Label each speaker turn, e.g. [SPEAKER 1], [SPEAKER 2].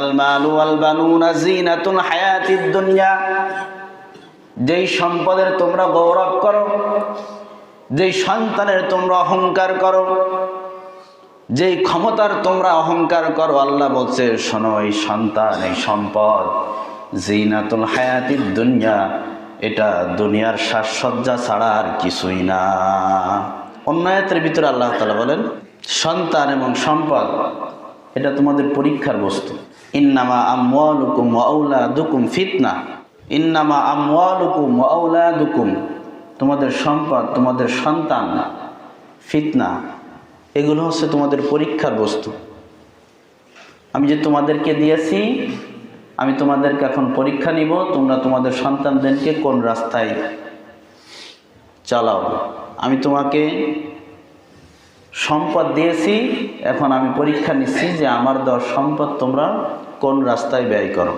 [SPEAKER 1] আল মালু ওয়াল বানুনা জিনাতুল হায়াতিদ দুনিয়া, যেই সম্পদের তোমরা গৌরব করো, যেই সন্তানের তোমরা অহংকার করো, যেই ক্ষমতার তোমরা অহংকার করো, আল্লাহ বলছে শোনো, এই সন্তান, এই সম্পদ জিনাতুল হায়াতিদ দুনিয়া, এটা দুনিয়ার সাজসজ্জা ছাড়া আর কিছুই না। অন্য আয়াতের ভিতরে আল্লাহ তাআলা বলেন সন্তান এবং সম্পদ এটা তোমাদের পরীক্ষার বস্তু। ইন্নামা আমওয়ালুকুম ওয়া আওলাদুকুম ফিতনা, ইন্নামা আমওয়ালুকুম ওয়া আওলাদুকুম, তোমাদের সম্পদ, তোমাদের সন্তান ফিতনা, এগুলো হচ্ছে তোমাদের পরীক্ষার বস্তু। আমি যে তোমাদেরকে দিয়েছি, আমি তোমাদেরকে এখন পরীক্ষা নিব, তোমরা তোমাদের সন্তানদেরকে কোন রাস্তায় চালাও। আমি তোমাকে সম্পদ দিয়েছি, এখন আমি পরীক্ষা নিচ্ছি যে আমার দেওয়া সম্পদ তোমরা কোন রাস্তায় ব্যয় করো।